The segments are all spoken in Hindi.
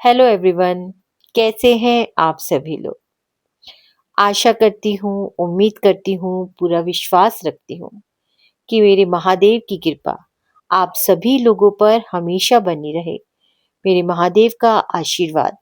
Hello everyone. कैसे हैं आप सभी लोग। आशा करती हूँ, उम्मीद करती हूँ, पूरा विश्वास रखती हूँ कि मेरे महादेव की कृपा आप सभी लोगों पर हमेशा बनी रहे। मेरे महादेव का आशीर्वाद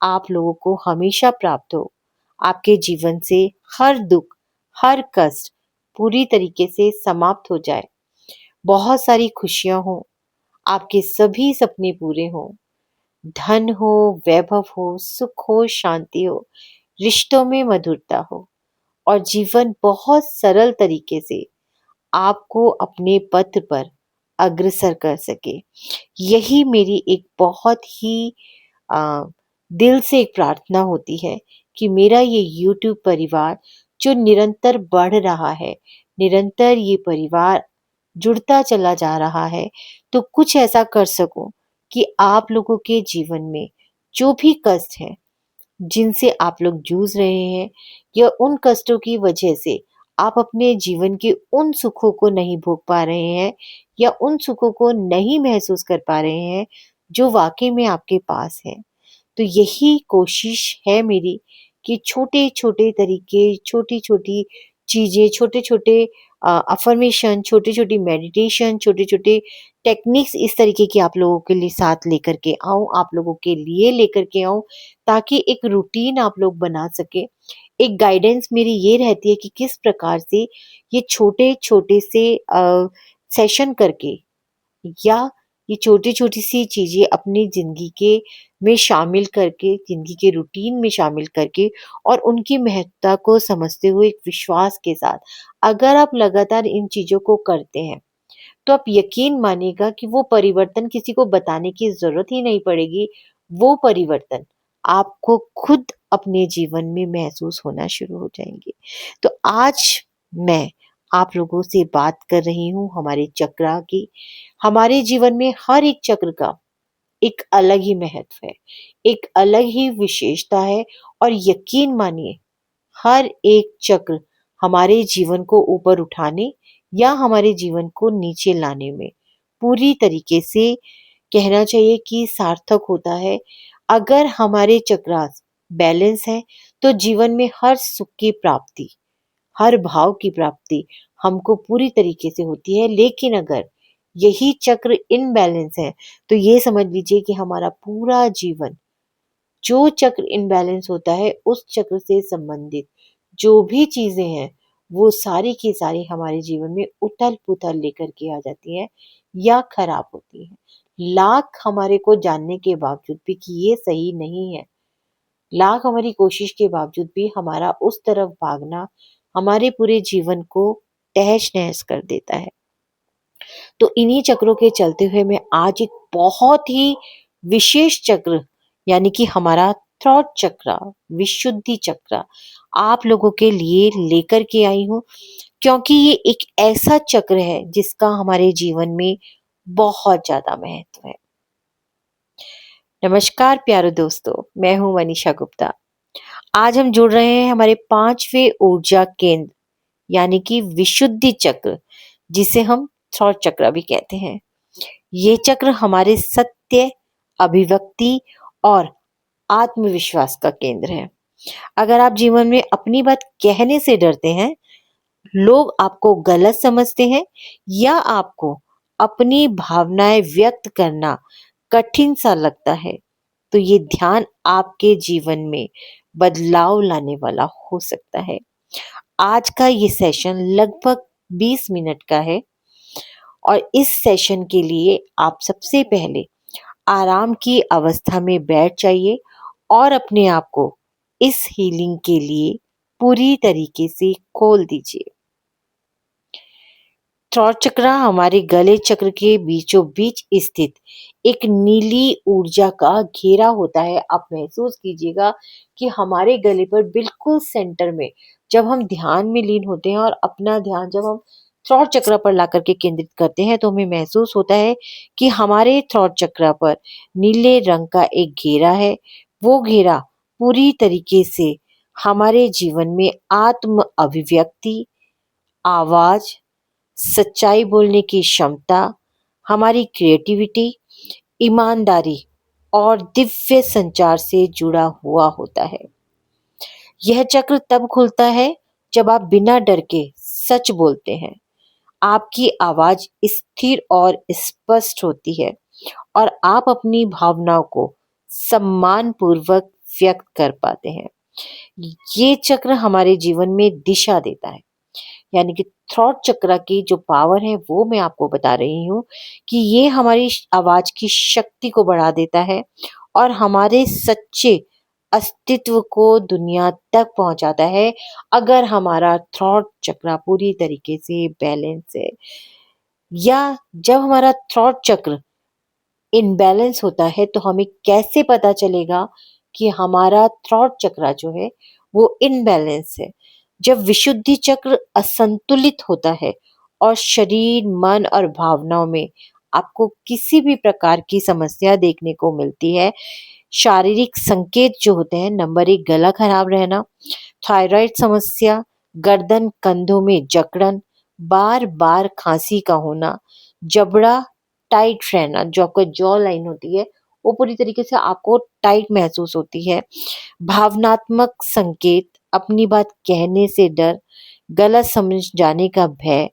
आप लोगों को हमेशा प्राप्त हो। आपके जीवन से हर दुख, हर कष्ट पूरी तरीके से समाप्त हो जाए। बहुत सारी खुशियां हो, आपके सभी सपने पूरे हों। धन हो, वैभव हो, सुख हो, शांति हो, रिश्तों में मधुरता हो और जीवन बहुत सरल तरीके से आपको अपने पथ पर अग्रसर कर सके। यही मेरी एक बहुत ही आ, दिल से एक प्रार्थना होती है कि मेरा ये यूट्यूब परिवार जो निरंतर बढ़ रहा है, निरंतर ये परिवार जुड़ता चला जा रहा है, तो कुछ ऐसा कर सकूं कि आप लोगों के जीवन में जो भी कष्ट है, जिनसे आप लोग जूझ रहे हैं, या उन कष्टों की वजह से आप अपने जीवन के उन सुखों को नहीं भोग पा रहे हैं या उन सुखों को नहीं महसूस कर पा रहे हैं जो वाकई में आपके पास है। तो यही कोशिश है मेरी कि छोटे-छोटे तरीके, छोटी-छोटी चीज़ें, छोटे-छोटे अफ़र्मेशन, छोटी-छोटी मेडिटेशन, छोटे-छोटे टेक्निक्स इस तरीके की आप लोगों के लिए साथ लेकर के आऊँ, आप लोगों के लिए लेकर के आऊँ, ताकि एक रूटीन आप लोग बना सकें। एक गाइडेंस मेरी ये रहती है कि किस प्रकार से ये छोटे-छोटे से सेशन करके या ये छोटी-छोटी सी चीज़ें अपनी ज़िंदगी के में शामिल करके, ज़िंदगी के रूटीन में शामिल करके और उनकी महत्ता को समझते हुए एक विश्वास के साथ, अगर आप लगातार इन चीज़ों को करते हैं, तो आप यकीन मानिएगा कि वो परिवर्तन किसी को बताने की ज़रूरत ही नहीं पड़ेगी। वो परिवर्तन आपको खुद अपने जीवन में महसूस होना शुरू हो जाएँगे। तो आज मैं आप लोगों से बात कर रही हूँ हमारे चक्रा की। हमारे जीवन में हर एक चक्र का एक अलग ही महत्व है, एक अलग ही विशेषता है और यकीन मानिए हर एक चक्र हमारे जीवन को ऊपर उठाने या हमारे जीवन को नीचे लाने में पूरी तरीके से कहना चाहिए कि सार्थक होता है। अगर हमारे चक्रास बैलेंस है तो जीवन में हर सुख की प्राप्ति, हर भाव की प्राप्ति हमको पूरी तरीके से होती है। लेकिन अगर यही चक्र इनबैलेंस है तो ये समझ लीजिए कि हमारा पूरा जीवन, जो चक्र इनबैलेंस होता है उस चक्र से संबंधित जो भी चीजें हैं वो सारी की सारी हमारे जीवन में उथल पुथल लेकर के आ जाती हैं या खराब होती हैं। लाख हमारे को जानने के बावजूद भी कि ये सही नहीं है, लाख हमारी कोशिश के बावजूद भी हमारा उस तरफ भागना हमारे पूरे जीवन को तहस नहस कर देता है। तो इन्हीं चक्रों के चलते हुए मैं आज एक बहुत ही विशेष चक्र, यानी कि हमारा थ्रॉट चक्र, विशुद्धि चक्र आप लोगों के लिए लेकर के आई हूँ, क्योंकि ये एक ऐसा चक्र है जिसका हमारे जीवन में बहुत ज्यादा महत्व है। नमस्कार प्यारे दोस्तों, मैं हूँ मनीषा गुप्ता। आज हम जुड़ रहे हैं हमारे पांचवें ऊर्जा केंद्र, यानी कि विशुद्धि चक्र, जिसे हम थ्रॉट चक्र भी कहते हैं। ये चक्र हमारे सत्य, अभिव्यक्ति और आत्मविश्वास का केंद्र है। अगर आप जीवन में अपनी बात कहने से डरते हैं, लोग आपको गलत समझते हैं या आपको अपनी भावनाएं व्यक्त करना कठिन सा लगता है, तो ये ध्यान आपके जीवन में बदलाव लाने वाला हो सकता है। आज का ये सेशन लगभग 20 मिनट का है और इस सेशन के लिए आप सबसे पहले आराम की अवस्था में बैठ जाइए और अपने आप को इस हीलिंग के लिए पूरी तरीके से खोल दीजिए। थ्रॉट चक्र हमारे गले चक्र के बीचों बीच स्थित एक नीली ऊर्जा का घेरा होता है। आप महसूस कीजिएगा कि हमारे गले पर बिल्कुल सेंटर में जब हम ध्यान में लीन होते हैं और अपना ध्यान जब हम थ्रॉट चक्र पर ला करके केंद्रित करते हैं, तो हमें महसूस होता है कि हमारे थ्रॉट चक्र पर नीले रंग का एक घेरा है। वो घेरा पूरी तरीके से हमारे जीवन में आत्म अभिव्यक्ति, आवाज, सच्चाई बोलने की क्षमता, हमारी क्रिएटिविटी, ईमानदारी और दिव्य संचार से जुड़ा हुआ होता है। यह चक्र तब खुलता है जब आप बिना डर के सच बोलते हैं। आपकी आवाज स्थिर और स्पष्ट होती है और आप अपनी भावनाओं को सम्मान पूर्वक व्यक्त कर पाते हैं। ये चक्र हमारे जीवन में दिशा देता है। यानी कि थ्रॉट चक्र की जो पावर है वो मैं आपको बता रही हूँ कि ये हमारी आवाज की शक्ति को बढ़ा देता है और हमारे सच्चे अस्तित्व को दुनिया तक पहुंचाता है, अगर हमारा थ्रॉट चक्र पूरी तरीके से बैलेंस है। या जब हमारा थ्रॉट चक्र इनबैलेंस होता है तो हमें कैसे पता चलेगा कि हमारा थ्रॉट चक्र जो है वो इनबैलेंस है? जब विशुद्धि चक्र असंतुलित होता है और शरीर, मन और भावनाओं में आपको किसी भी प्रकार की समस्या देखने को मिलती है। शारीरिक संकेत जो होते हैं, नंबर एक, गला खराब रहना, थायराइड समस्या, गर्दन कंधों में जकड़न, बार बार खांसी का होना, जबड़ा टाइट रहना, जो आपका जॉ लाइन होती है वो पूरी तरीके से आपको टाइट महसूस होती है। भावनात्मक संकेत, अपनी बात कहने से डर, गलत समझ जाने का भय,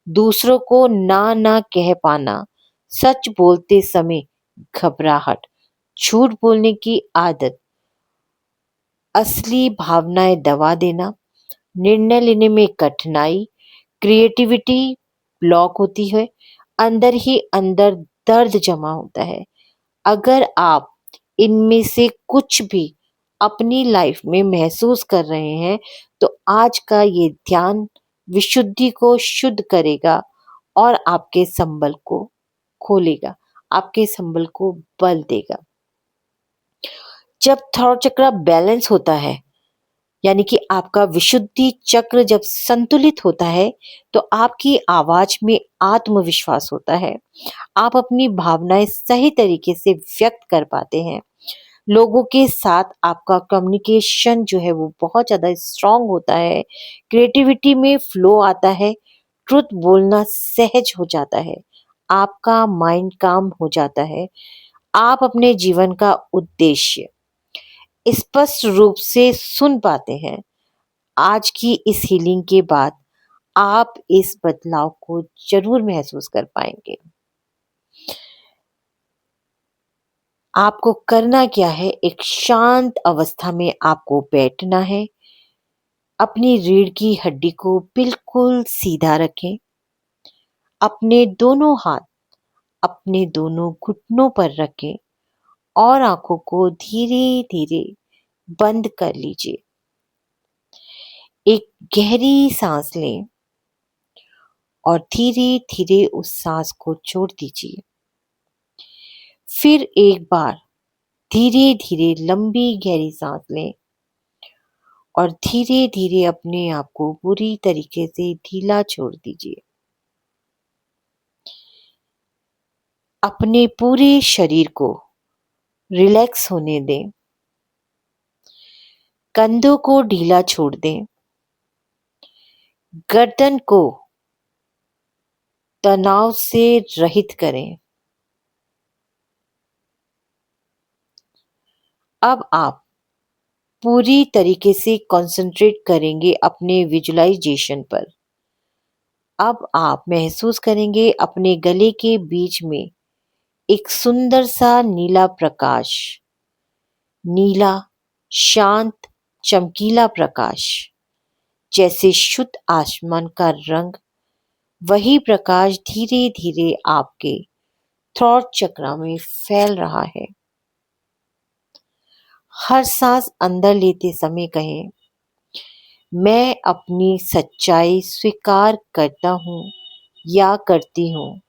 दूसरों को ना ना कह पाना, सच बोलते समय घबराहट, झूठ बोलने की आदत, असली भावनाएं दबा देना, निर्णय लेने में कठिनाई, क्रिएटिविटी ब्लॉक होती है, अंदर ही अंदर दर्द जमा होता है। अगर आप इनमें से कुछ भी अपनी लाइफ में महसूस कर रहे हैं तो आज का ये ध्यान विशुद्धि को शुद्ध करेगा और आपके संबल को खोलेगा, आपके संबल को बल देगा। जब थॉट चक्र बैलेंस होता है, यानी कि आपका विशुद्धि चक्र जब संतुलित होता है तो आपकी आवाज में आत्मविश्वास होता है। आप अपनी भावनाएं सही तरीके से व्यक्त कर पाते हैं। लोगों के साथ आपका कम्युनिकेशन जो है वो बहुत ज्यादा स्ट्रांग होता है। क्रिएटिविटी में फ्लो आता है। ट्रुथ बोलना सहज हो जाता है। आपका माइंड काम हो जाता है। आप अपने जीवन का उद्देश्य स्पष्ट रूप से सुन पाते हैं। आज की इस हीलिंग के बाद आप इस बदलाव को जरूर महसूस कर पाएंगे। आपको करना क्या है, एक शांत अवस्था में आपको बैठना है। अपनी रीढ़ की हड्डी को बिल्कुल सीधा रखें। अपने दोनों हाथ अपने दोनों घुटनों पर रखें और आंखों को धीरे धीरे बंद कर लीजिए। एक गहरी सांस लें और धीरे धीरे उस सांस को छोड़ दीजिए। फिर एक बार धीरे धीरे लंबी गहरी सांस लें और धीरे धीरे अपने आप को पूरी तरीके से ढीला छोड़ दीजिए। अपने पूरे शरीर को रिलैक्स होने दें। कंधों को ढीला छोड़ दें। गर्दन को तनाव से रहित करें। अब आप पूरी तरीके से कंसंट्रेट करेंगे अपने विजुअलाइजेशन पर। अब आप महसूस करेंगे अपने गले के बीच में एक सुंदर सा नीला प्रकाश, नीला शांत चमकीला प्रकाश, जैसे शुद्ध आसमान का रंग। वही प्रकाश धीरे धीरे आपके थ्रॉट चक्र में फैल रहा है। हर सांस अंदर लेते समय कहें, मैं अपनी सच्चाई स्वीकार करता हूँ या करती हूँ।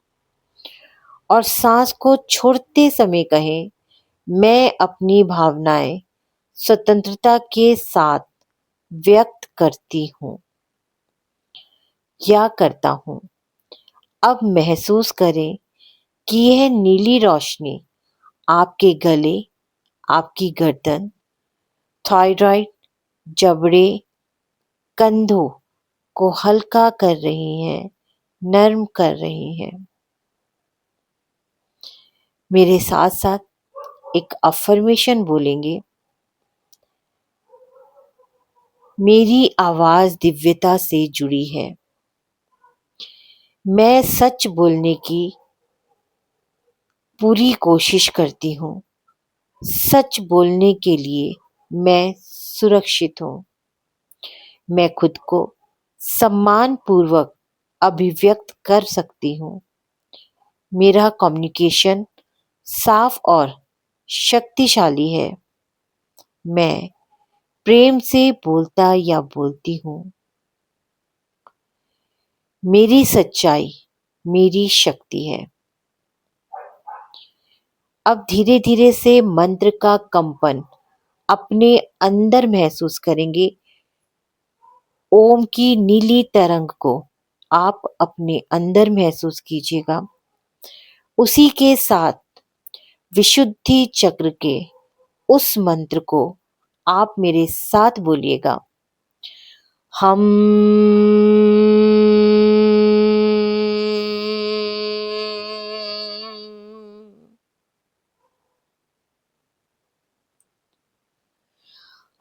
और सांस को छोड़ते समय कहें, मैं अपनी भावनाएं स्वतंत्रता के साथ व्यक्त करती हूँ या करता हूँ। अब महसूस करें कि यह नीली रोशनी आपके गले, आपकी गर्दन, थायराइड, जबड़े, कंधों को हल्का कर रही है, नर्म कर रही है। मेरे साथ साथ एक अफर्मेशन बोलेंगे। मेरी आवाज दिव्यता से जुड़ी है। मैं सच बोलने की पूरी कोशिश करती हूँ। सच बोलने के लिए मैं सुरक्षित हूँ। मैं खुद को सम्मान पूर्वक अभिव्यक्त कर सकती हूँ। मेरा कम्युनिकेशन साफ और शक्तिशाली है। मैं प्रेम से बोलता या बोलती हूँ। मेरी सच्चाई मेरी शक्ति है। अब धीरे धीरे से मंत्र का कंपन अपने अंदर महसूस करेंगे। ओम की नीली तरंग को आप अपने अंदर महसूस कीजिएगा। उसी के साथ विशुद्धि चक्र के उस मंत्र को आप मेरे साथ बोलिएगा। हम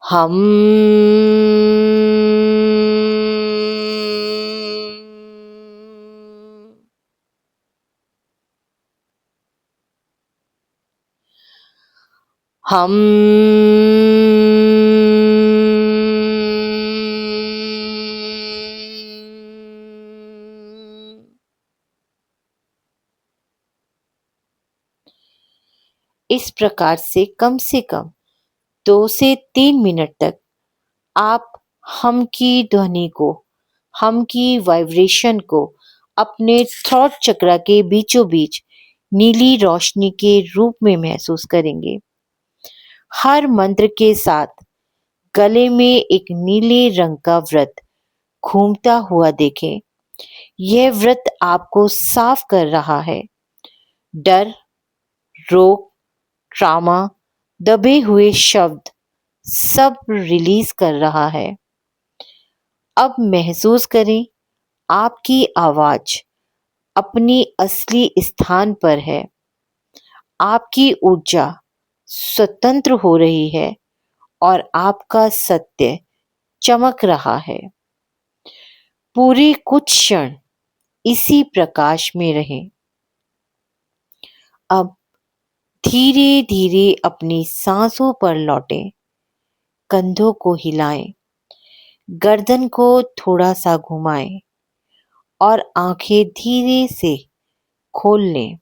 हम हम इस प्रकार से कम 2 से 3 मिनट तक आप हम की ध्वनि को, हम की वाइब्रेशन को अपने थ्रोट चक्र के बीचों बीच नीली रोशनी के रूप में महसूस करेंगे। हर मंत्र के साथ गले में एक नीले रंग का व्रत घूमता हुआ देखें। यह व्रत आपको साफ कर रहा है। डर, रोग, ट्रॉमा, दबे हुए शब्द सब रिलीज कर रहा है। अब महसूस करें आपकी आवाज अपनी असली स्थान पर है। आपकी ऊर्जा स्वतंत्र हो रही है और आपका सत्य चमक रहा है। पूरे कुछ क्षण इसी प्रकाश में रहें। अब धीरे धीरे अपनी सांसों पर लौटें। कंधों को हिलाएं, गर्दन को थोड़ा सा घुमाएं और आंखें धीरे से खोल लें।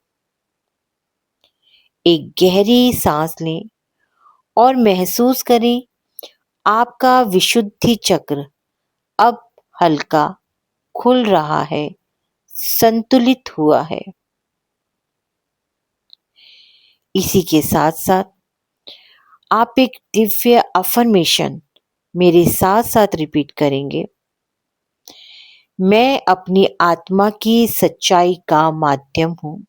एक गहरी सांस लें और महसूस करें आपका विशुद्धि चक्र अब हल्का खुल रहा है, संतुलित हुआ है। इसी के साथ साथ आप एक दिव्य अफर्मेशन मेरे साथ साथ रिपीट करेंगे। मैं अपनी आत्मा की सच्चाई का माध्यम हूँ।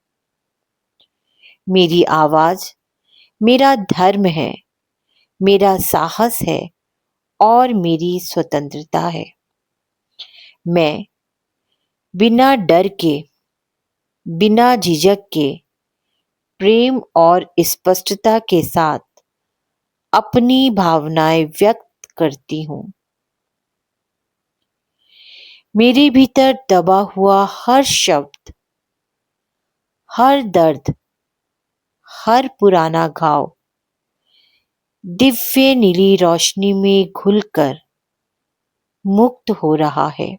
मेरी आवाज मेरा धर्म है, मेरा साहस है और मेरी स्वतंत्रता है। मैं बिना डर के, बिना झिझक के, प्रेम और स्पष्टता के साथ अपनी भावनाएं व्यक्त करती हूँ। मेरे भीतर दबा हुआ हर शब्द, हर दर्द, हर पुराना घाव दिव्य नीली रोशनी में घुलकर मुक्त हो रहा है।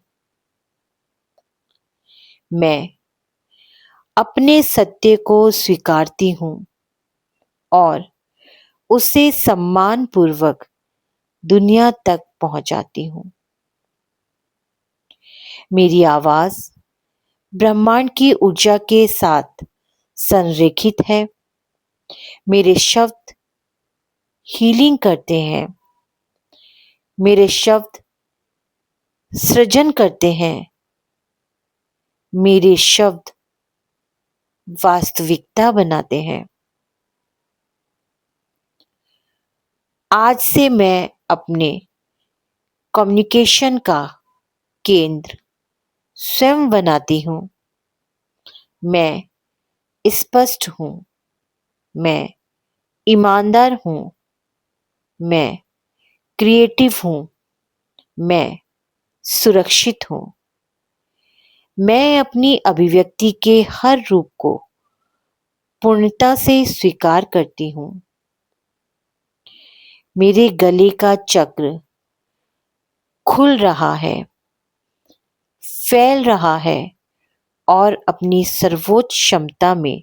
मैं अपने सत्य को स्वीकारती हूँ और उसे सम्मान पूर्वक दुनिया तक पहुंचाती हूँ। मेरी आवाज ब्रह्मांड की ऊर्जा के साथ संरेखित है। मेरे शब्द हीलिंग करते हैं। मेरे शब्द सृजन करते हैं। मेरे शब्द वास्तविकता बनाते हैं। आज से मैं अपने कम्युनिकेशन का केंद्र स्वयं बनाती हूँ। मैं स्पष्ट हूँ। मैं ईमानदार हूँ, मैं क्रिएटिव हूँ, मैं सुरक्षित हूँ। मैं अपनी अभिव्यक्ति के हर रूप को पूर्णता से स्वीकार करती हूँ। मेरे गले का चक्र खुल रहा है, फैल रहा है और अपनी सर्वोच्च क्षमता में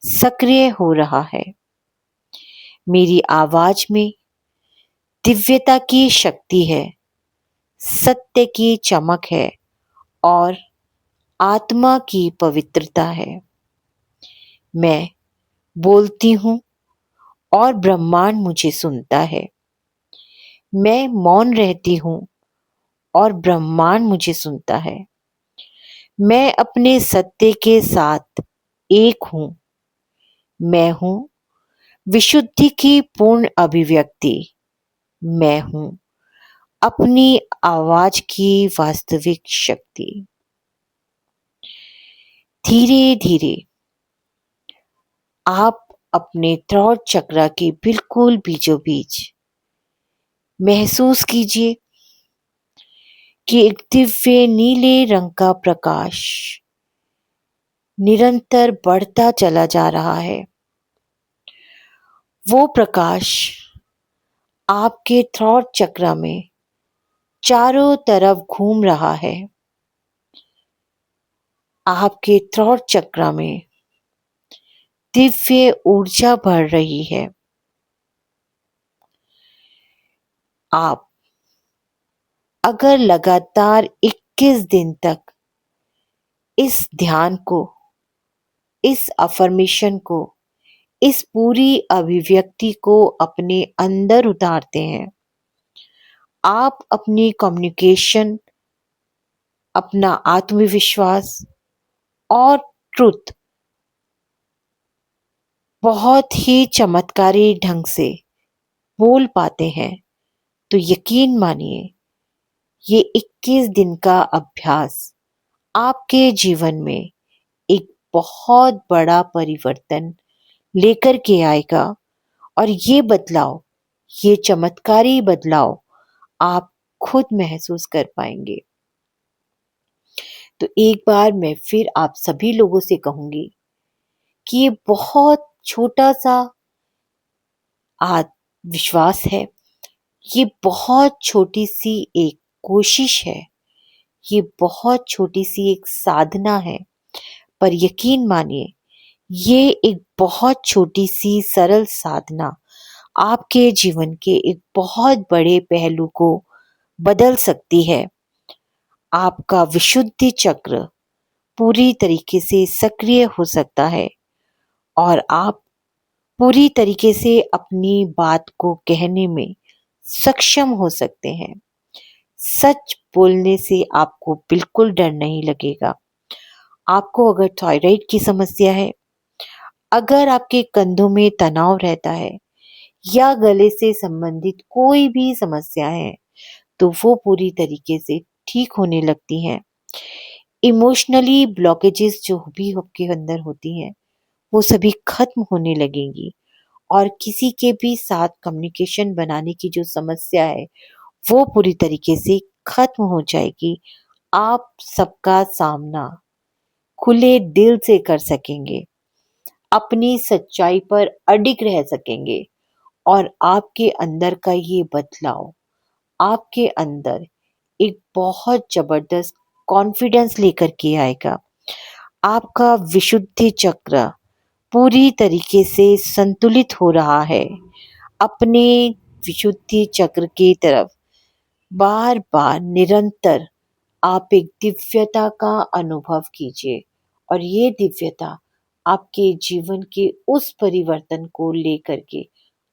सक्रिय हो रहा है। मेरी आवाज में दिव्यता की शक्ति है, सत्य की चमक है और आत्मा की पवित्रता है। मैं बोलती हूँ और ब्रह्मांड मुझे सुनता है। मैं मौन रहती हूँ और ब्रह्मांड मुझे सुनता है। मैं अपने सत्य के साथ एक हूँ। मैं हूँ विशुद्धि की पूर्ण अभिव्यक्ति। मैं हूँ अपनी आवाज की वास्तविक शक्ति। धीरे धीरे आप अपने थ्रोट चक्र के बिल्कुल बीचों बीच महसूस कीजिए कि एक दिव्य नीले रंग का प्रकाश निरंतर बढ़ता चला जा रहा है। वो प्रकाश आपके थ्रोट चक्र में चारों तरफ घूम रहा है। आपके थ्रोट चक्र में दिव्य ऊर्जा बढ़ रही है। आप अगर लगातार 21 दिन तक इस ध्यान को, इस अफर्मेशन को, इस पूरी अभिव्यक्ति को अपने अंदर उतारते हैं, आप अपनी कम्युनिकेशन, अपना आत्मविश्वास और ट्रुथ बहुत ही चमत्कारी ढंग से बोल पाते हैं। तो यकीन मानिए ये 21 दिन का अभ्यास आपके जीवन में एक बहुत बड़ा परिवर्तन लेकर के आएगा और ये बदलाव, ये चमत्कारी बदलाव आप खुद महसूस कर पाएंगे। तो एक बार मैं फिर आप सभी लोगों से कहूंगी कि ये बहुत छोटा सा विश्वास है, ये बहुत छोटी सी एक कोशिश है, ये बहुत छोटी सी एक साधना है, पर यकीन मानिए ये एक बहुत छोटी सी सरल साधना आपके जीवन के एक बहुत बड़े पहलू को बदल सकती है। आपका विशुद्धि चक्र पूरी तरीके से सक्रिय हो सकता है और आप पूरी तरीके से अपनी बात को कहने में सक्षम हो सकते हैं। सच बोलने से आपको बिल्कुल डर नहीं लगेगा। आपको अगर थायराइड की समस्या है, अगर आपके कंधों में तनाव रहता है या गले से संबंधित कोई भी समस्या है, तो वो पूरी तरीके से ठीक होने लगती हैं। इमोशनली ब्लॉकेजेस जो भी आपके अंदर होती हैं, वो सभी खत्म होने लगेंगी और किसी के भी साथ कम्युनिकेशन बनाने की जो समस्या है, वो पूरी तरीके से खत्म हो जाएगी। आप सबका सामना खुले दिल से कर सकेंगे, अपनी सच्चाई पर अडिग रह सकेंगे और आपके अंदर का ये बदलाव आपके अंदर एक बहुत जबरदस्त कॉन्फिडेंस लेकर के आएगा। आपका विशुद्धि चक्र पूरी तरीके से संतुलित हो रहा है। अपने विशुद्धि चक्र की तरफ बार बार निरंतर आप एक दिव्यता का अनुभव कीजिए और ये दिव्यता आपके जीवन के उस परिवर्तन को लेकर के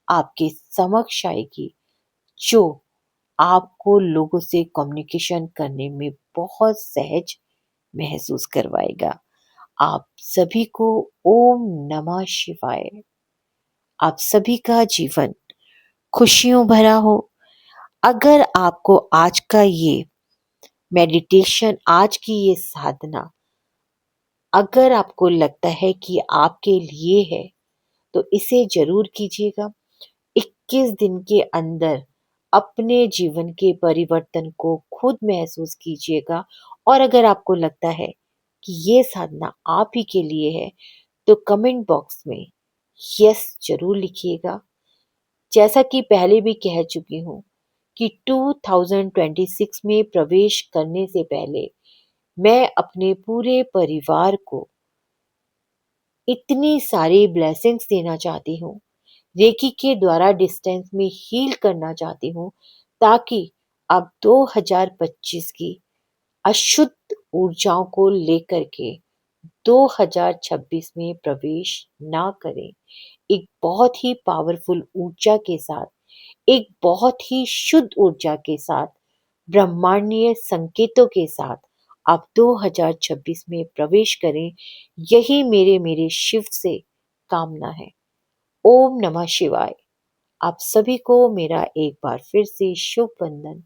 आपके समक्ष आएगी जो आपको लोगों से कम्युनिकेशन करने में बहुत सहज महसूस करवाएगा। आप सभी को ओम नमः शिवाय। आप सभी का जीवन खुशियों भरा हो। अगर आपको आज का ये मेडिटेशन, आज की ये साधना, अगर आपको लगता है कि आपके लिए है, तो इसे ज़रूर कीजिएगा। 21 दिन के अंदर अपने जीवन के परिवर्तन को खुद महसूस कीजिएगा और अगर आपको लगता है कि ये साधना आप ही के लिए है, तो कमेंट बॉक्स में यस ज़रूर लिखिएगा। जैसा कि पहले भी कह चुकी हूँ कि 2026 में प्रवेश करने से पहले मैं अपने पूरे परिवार को इतनी सारी ब्लेसिंग्स देना चाहती हूँ, रेकी के द्वारा डिस्टेंस में हील करना चाहती हूँ, ताकि अब 2025 की अशुद्ध ऊर्जाओं को लेकर के 2026 में प्रवेश ना करें। एक बहुत ही पावरफुल ऊर्जा के साथ, एक बहुत ही शुद्ध ऊर्जा के साथ, ब्रह्मांडीय संकेतों के साथ आप 2026 में प्रवेश करें। यही मेरे शिव से कामना है। ओम नमः शिवाय। आप सभी को मेरा एक बार फिर से शुभ वंदन।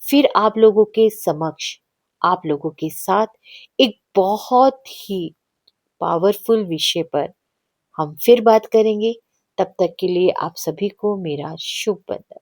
फिर आप लोगों के समक्ष, आप लोगों के साथ एक बहुत ही पावरफुल विषय पर हम फिर बात करेंगे। तब तक के लिए आप सभी को मेरा शुभ वंदन।